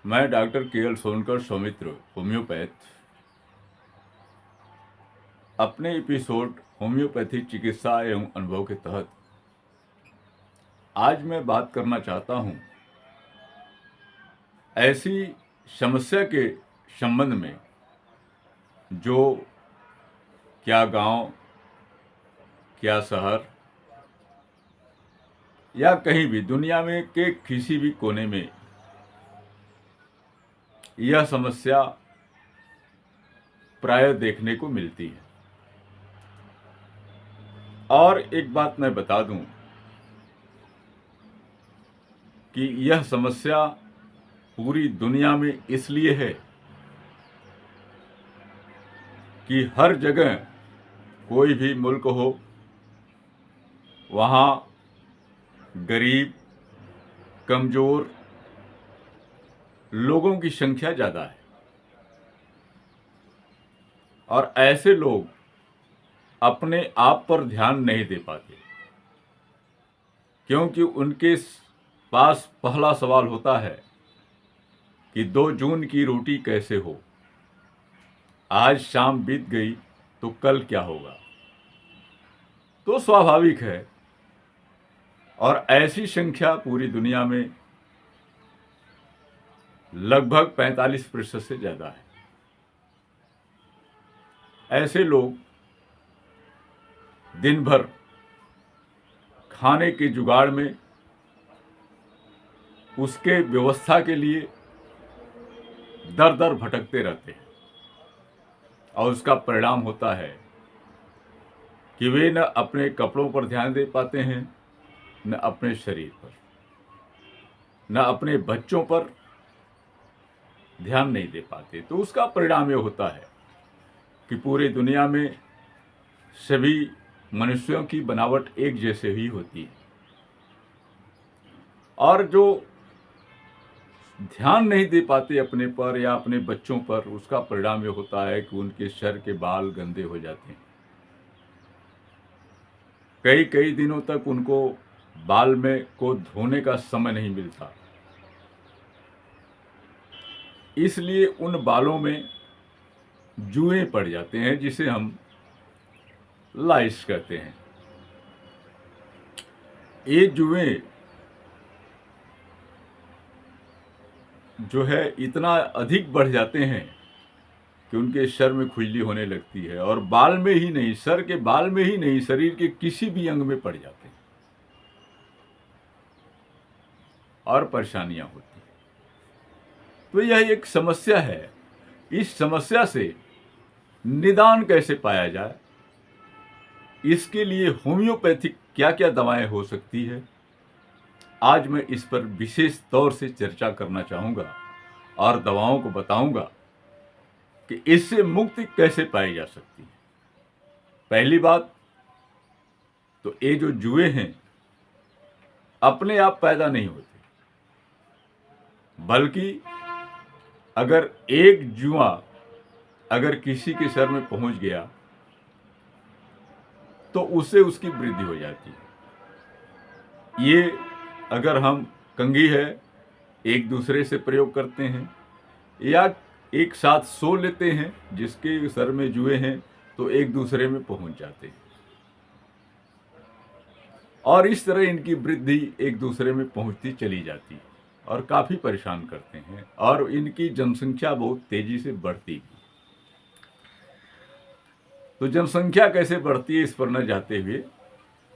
मैं doctor K L. Sonkar Saumitra, homeopath, अपने episode homeopathic चिकित्सा एवं अनुभव के तहत आज मैं बात करना चाहता हूं ऐसी समस्या के संबंध में जो क्या गांव, क्या शहर या कहीं भी दुनिया में के किसी भी कोने में यह समस्या प्राय देखने को मिलती है। और एक बात मैं बता दूं कि यह समस्या पूरी दुनिया में इसलिए है कि हर जगह कोई भी मुल्क हो, वहाँ गरीब, कमज़ोर लोगों की संख्या ज़्यादा है और ऐसे लोग अपने आप पर ध्यान नहीं दे पाते, क्योंकि उनके पास पहला सवाल होता है कि 2 जून की रोटी कैसे हो, आज शाम बीत गई तो कल क्या होगा। तो स्वाभाविक है, और ऐसी संख्या पूरी दुनिया में लगभग 45% से ज़्यादा है। ऐसे लोग दिन भर खाने के जुगाड़ में, उसके व्यवस्था के लिए दर दर भटकते रहते हैं और उसका परिणाम होता है कि वे न अपने कपड़ों पर ध्यान दे पाते हैं, न अपने शरीर पर, न अपने बच्चों पर ध्यान नहीं दे पाते। तो उसका परिणाम ये होता है कि पूरी दुनिया में सभी मनुष्यों की बनावट एक जैसे ही होती है, और जो ध्यान नहीं दे पाते अपने पर या अपने बच्चों पर, उसका परिणाम ये होता है कि उनके सर के बाल गंदे हो जाते हैं। कई कई दिनों तक उनको बाल में को धोने का समय नहीं मिलता, इसलिए उन बालों में जुएं पड़ जाते हैं, जिसे हम लाइस कहते हैं। ये जुएं जो है इतना अधिक बढ़ जाते हैं कि उनके सर में खुजली होने लगती है, और बाल में ही नहीं, सर के बाल में ही नहीं, शरीर के किसी भी अंग में पड़ जाते हैं और परेशानियां होती हैं। तो यह एक समस्या है। इस समस्या से निदान कैसे पाया जाए, इसके लिए होम्योपैथिक क्या क्या दवाएं हो सकती है, आज मैं इस पर विशेष तौर से चर्चा करना चाहूँगा और दवाओं को बताऊंगा कि इससे मुक्ति कैसे पाई जा सकती है। पहली बात तो ये जो जुए हैं अपने आप पैदा नहीं होते, बल्कि अगर एक जुआ अगर किसी के सर में पहुंच गया तो उससे उसकी वृद्धि हो जाती है। ये अगर हम कंघी है एक दूसरे से प्रयोग करते हैं या एक साथ सो लेते हैं, जिसके सर में जुए हैं तो एक दूसरे में पहुंच जाते हैं, और इस तरह इनकी वृद्धि एक दूसरे में पहुंचती चली जाती है और काफ़ी परेशान करते हैं, और इनकी जनसंख्या बहुत तेजी से बढ़ती है। तो जनसंख्या कैसे बढ़ती है इस पर न जाते हुए,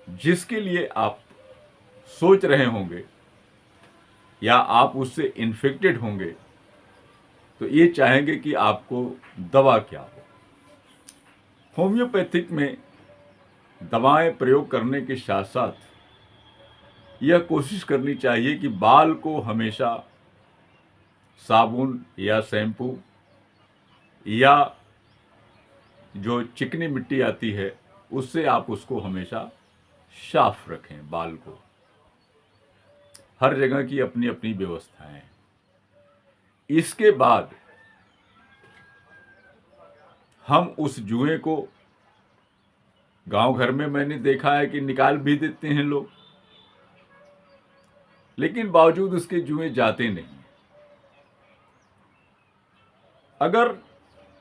जिसके लिए आप सोच रहे होंगे या आप उससे इन्फेक्टेड होंगे, तो ये चाहेंगे कि आपको दवा क्या हो। होम्योपैथिक में दवाएं प्रयोग करने के साथ साथ यह कोशिश करनी चाहिए कि बाल को हमेशा साबुन या शैम्पू या जो चिकनी मिट्टी आती है उससे आप उसको हमेशा साफ रखें। बाल को हर जगह की अपनी अपनी व्यवस्थाएं हैं। इसके बाद हम उस जुए को, गांव घर में मैंने देखा है कि निकाल भी देते हैं लोग, लेकिन बावजूद उसके जुए जाते नहीं। अगर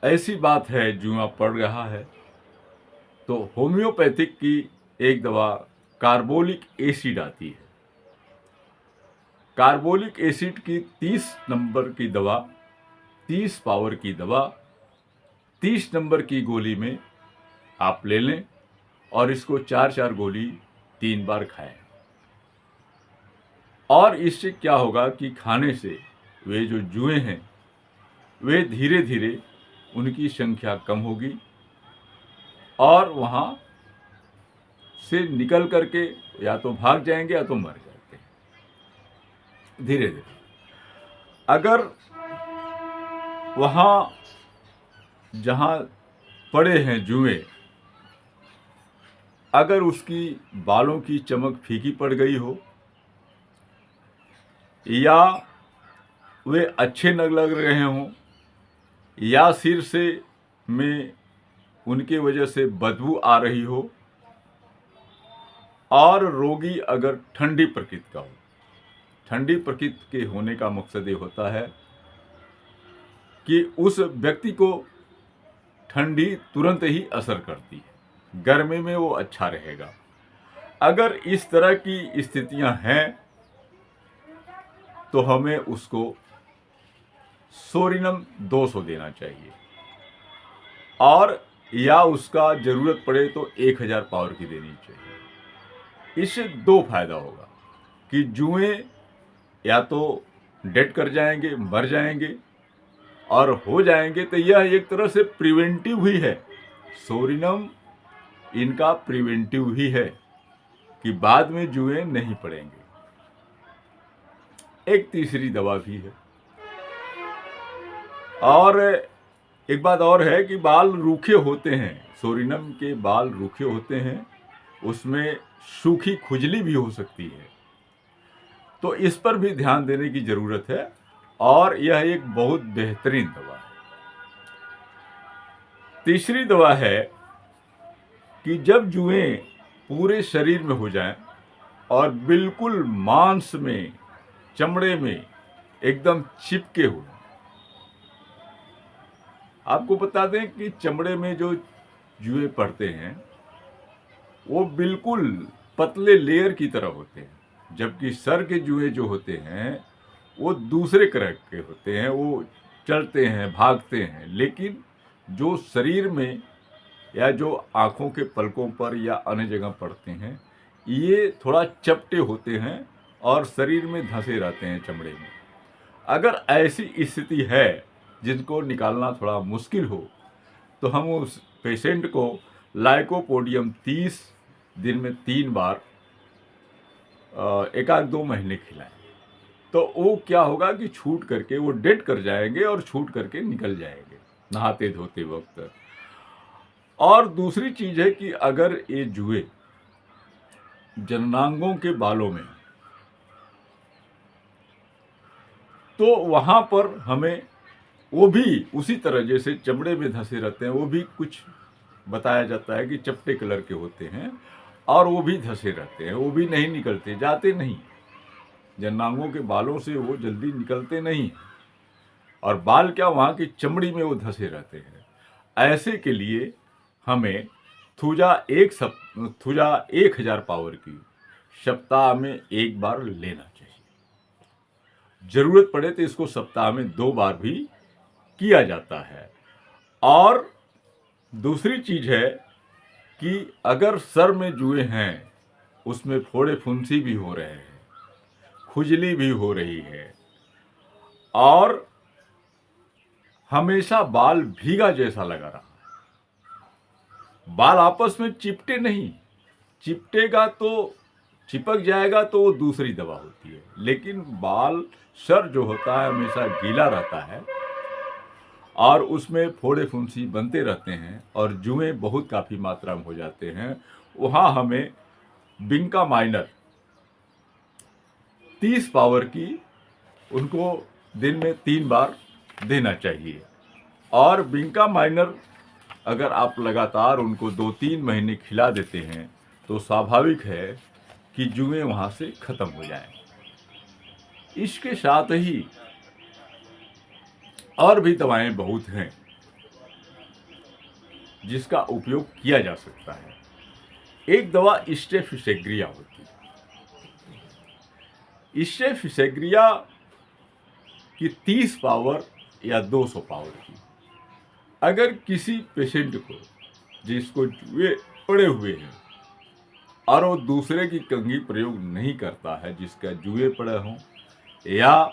ऐसी बात है जुआ पड़ रहा है तो होम्योपैथिक की एक दवा कार्बोलिक एसिड आती है। कार्बोलिक एसिड की 30 नंबर की दवा, 30 पावर की दवा 30 नंबर की गोली में आप ले लें और इसको 4-4 गोली 3 बार खाएं। और इससे क्या होगा कि खाने से वे जो जुएं हैं वे धीरे धीरे उनकी संख्या कम होगी और वहाँ से निकल करके या तो भाग जाएंगे या तो मर जाते हैं धीरे धीरे। अगर वहाँ जहाँ पड़े हैं जुएं, अगर उसकी बालों की चमक फीकी पड़ गई हो या वे अच्छे न लग रहे हों या सिर से में उनके वजह से बदबू आ रही हो और रोगी अगर ठंडी प्रकृति का हो। ठंडी प्रकृति के होने का मकसद ये होता है कि उस व्यक्ति को ठंडी तुरंत ही असर करती है, गर्मी में वो अच्छा रहेगा। अगर इस तरह की स्थितियां हैं तो हमें उसको सोरिनम 200 देना चाहिए और या उसका जरूरत पड़े तो 1000 पावर की देनी चाहिए। इससे दो फायदा होगा कि जुएं या तो डेड कर जाएंगे, मर जाएंगे, और हो जाएंगे तो यह एक तरह से प्रिवेंटिव ही है। सोरिनम इनका प्रिवेंटिव ही है कि बाद में जुएं नहीं पड़ेंगे। एक तीसरी दवा भी है और एक बात और है कि बाल रूखे होते हैं, सोरिनम के बाल रूखे होते हैं, उसमें सूखी खुजली भी हो सकती है, तो इस पर भी ध्यान देने की जरूरत है और यह एक बहुत बेहतरीन दवा है। तीसरी दवा है कि जब जुएं पूरे शरीर में हो जाएं और बिल्कुल मांस में, चमड़े में एकदम चिपके हुए। आपको बता दें कि चमड़े में जो जुएं पड़ते हैं वो बिल्कुल पतले लेयर की तरह होते हैं, जबकि सर के जुएं जो होते हैं वो दूसरे तरह के होते हैं, वो चलते हैं, भागते हैं, लेकिन जो शरीर में या जो आँखों के पलकों पर या अन्य जगह पड़ते हैं ये थोड़ा चपटे होते हैं और शरीर में धंसे रहते हैं चमड़े में। अगर ऐसी स्थिति है जिनको निकालना थोड़ा मुश्किल हो तो हम उस पेशेंट को लाइकोपोडियम 30 दिन में 3 बार 1-2 महीने खिलाएं, तो वो क्या होगा कि छूट करके वो डेड कर जाएंगे और छूट करके निकल जाएंगे नहाते धोते वक्त। और दूसरी चीज है कि अगर ये जुए जननांगों के बालों में, तो वहां पर हमें वो भी उसी तरह जैसे चमड़े में धंसे रहते हैं, वो भी कुछ बताया जाता है कि चपटे कलर के होते हैं और वो भी धंसे रहते हैं, वो भी नहीं निकलते, जाते नहीं, जननांगों के बालों से वो जल्दी निकलते नहीं और बाल क्या वहाँ की चमड़ी में वो धंसे रहते हैं। ऐसे के लिए हमें थूजा 1000 पावर की सप्ताह में 1 बार लेना चाहिए। जरूरत पड़े तो इसको सप्ताह में 2 बार भी किया जाता है। और दूसरी चीज है कि अगर सर में जुए हैं, उसमें फोड़े फुंसी भी हो रहे हैं, खुजली भी हो रही है और हमेशा बाल भीगा जैसा लगा रहा, बाल आपस में चिपटे नहीं, चिपटेगा तो चिपक जाएगा तो वो दूसरी दवा होती है, लेकिन बाल सर जो होता है हमेशा गीला रहता है और उसमें फोड़े फुंसी बनते रहते हैं और जुएं बहुत काफ़ी मात्रा में हो जाते हैं। वहाँ हमें बिंका माइनर 30 पावर की उनको दिन में 3 बार देना चाहिए। और बिंका माइनर अगर आप लगातार उनको 2-3 महीने खिला देते हैं तो स्वाभाविक है कि जुएं वहाँ से ख़त्म हो जाएं। इसके साथ ही और भी दवाएं बहुत हैं जिसका उपयोग किया जा सकता है। एक दवा स्टेफिसेग्रिया होती है। स्टेफिसेग्रिया की 30 पावर या 200 पावर की, अगर किसी पेशेंट को जिसको जुए पड़े हुए हैं और वो दूसरे की कंघी प्रयोग नहीं करता है, जिसका जुए पड़े हों, या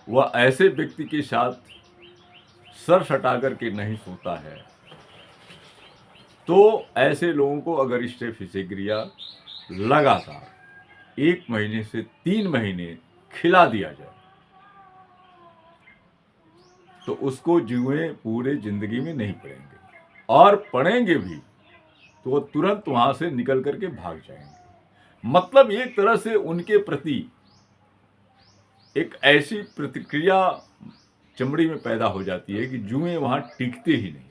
वह ऐसे व्यक्ति के साथ सर सटा करके नहीं सोता है, तो ऐसे लोगों को अगर स्टेफिसेग्रिया लगातार 1 महीने से 3 महीने खिला दिया जाए तो उसको जुए पूरे जिंदगी में नहीं पड़ेंगे, और पड़ेंगे भी तो वो तुरंत वहां से निकल करके भाग जाएंगे। मतलब एक तरह से उनके प्रति एक ऐसी प्रतिक्रिया चमड़ी में पैदा हो जाती है कि जुए वहां टिकते ही नहीं।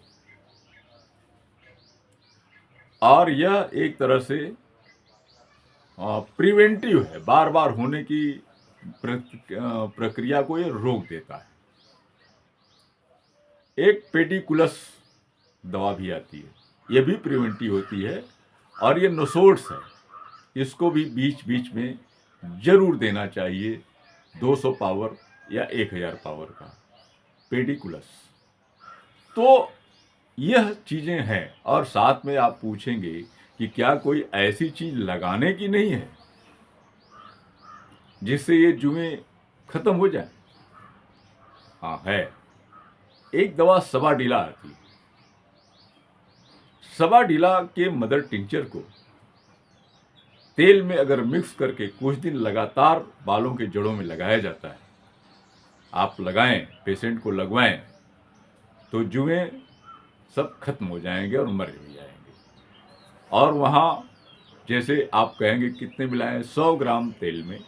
और यह एक तरह से प्रिवेंटिव है, बार बार होने की प्रक्रिया को ये रोक देता है। एक पेडिकुलस दवा भी आती है, यह भी प्रिवेंटिव होती है, और ये नोसोड्स है, इसको भी बीच बीच में जरूर देना चाहिए, 200 पावर या 1000 पावर का पेडिकुलस। तो यह चीजें हैं। और साथ में आप पूछेंगे कि क्या कोई ऐसी चीज लगाने की नहीं है जिससे ये जुए खत्म हो जाए? हाँ है। एक दवा सबाडीला आती है। सबाडीला के मदर टिंचर को तेल में अगर मिक्स करके कुछ दिन लगातार बालों के जड़ों में लगाया जाता है, आप लगाएं, पेशेंट को लगवाएं, तो जुए सब खत्म हो जाएंगे और मर भी जाएंगे। और वहाँ जैसे आप कहेंगे कितने मिलाएं, 100 ग्राम तेल में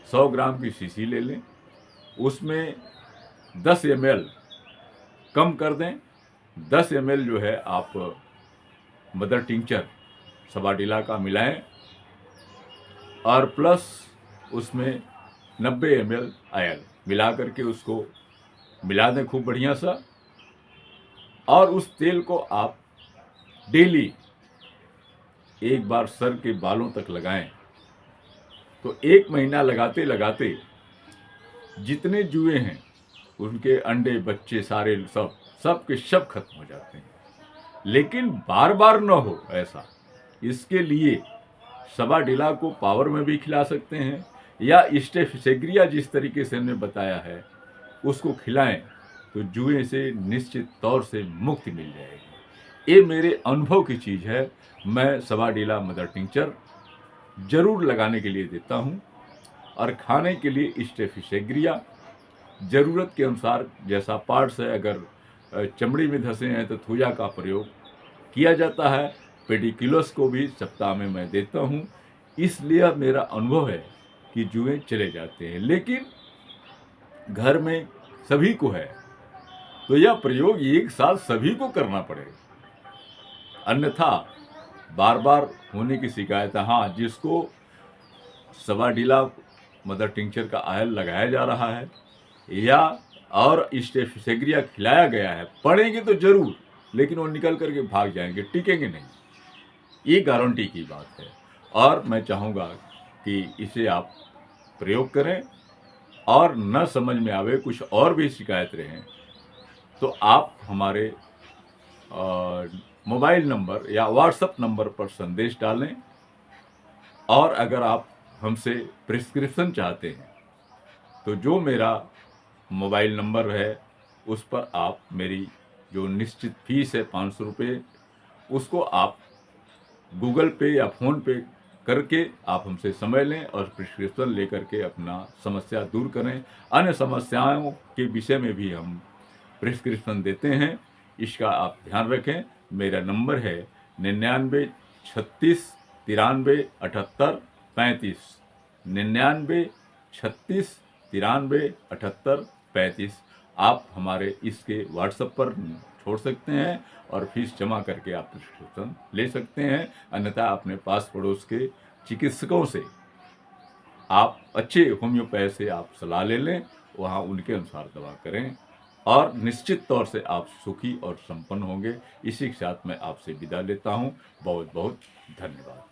100 ग्राम की शीशी ले लें, उसमें 10 ml कम कर दें, 10 ml जो है आप मदर टिंचर सबाडीला का मिलाएं, और प्लस उसमें 90 ml ऑयल मिला करके उसको मिला दें खूब बढ़िया सा। और उस तेल को आप डेली एक बार सर के बालों तक लगाएं, तो 1 महीना लगाते लगाते जितने जुए हैं उनके अंडे बच्चे सारे सब के सब खत्म हो जाते हैं। लेकिन बार बार न हो ऐसा, इसके लिए सबाडीला को पावर में भी खिला सकते हैं, या स्टेफिसेग्रिया जिस तरीके से हमने बताया है उसको खिलाएं, तो जुए से निश्चित तौर से मुक्ति मिल जाएगी। ये मेरे अनुभव की चीज़ है। मैं सबाडीला मदर टिंचर जरूर लगाने के लिए देता हूँ, और खाने के लिए स्टेफिसेग्रिया ज़रूरत के अनुसार, जैसा पार्ट्स है, अगर चमड़ी में धंसे हैं तो थूजा का प्रयोग किया जाता है। पेडिकुलस को भी सप्ताह में मैं देता हूँ। इसलिए मेरा अनुभव है कि जुए चले जाते हैं। लेकिन घर में सभी को है तो यह प्रयोग एक साथ सभी को करना पड़ेगा, अन्यथा बार बार होने की शिकायत है। हाँ, जिसको सबाडीला मदर टिंचर का ऑयल लगाया जा रहा है या और स्टेफिसेग्रिया खिलाया गया है, पड़ेंगे तो जरूर, लेकिन वो निकल करके भाग जाएंगे, टिकेंगे नहीं, ये गारंटी की बात है। और मैं चाहूँगा कि इसे आप प्रयोग करें, और न समझ में आवे, कुछ और भी शिकायत रहें, तो आप हमारे मोबाइल नंबर या व्हाट्सएप नंबर पर संदेश डालें। और अगर आप हमसे प्रिस्क्रिप्शन चाहते हैं तो जो मेरा मोबाइल नंबर है उस पर आप मेरी जो निश्चित फीस है 500 रुपये, उसको आप गूगल पे या फ़ोन पे करके आप हमसे समय लें और प्रिस्क्रिप्शन लेकर के अपना समस्या दूर करें। अन्य समस्याओं के विषय में भी हम प्रिस्क्रिप्शन देते हैं, इसका आप ध्यान रखें। मेरा नंबर है 99 36 93 78 35, 99 36 93 78 35। आप हमारे इसके व्हाट्सएप पर छोड़ सकते हैं और फीस जमा करके आप प्रिस्क्रिप्शन ले सकते हैं। अन्यथा अपने पास पड़ोस के चिकित्सकों से आप अच्छे होम्योपैथ से आप सलाह ले लें, वहाँ उनके अनुसार दवा करें। और निश्चित तौर से आप सुखी और संपन्न होंगे। इसी के साथ मैं आपसे विदा लेता हूँ। बहुत बहुत धन्यवाद।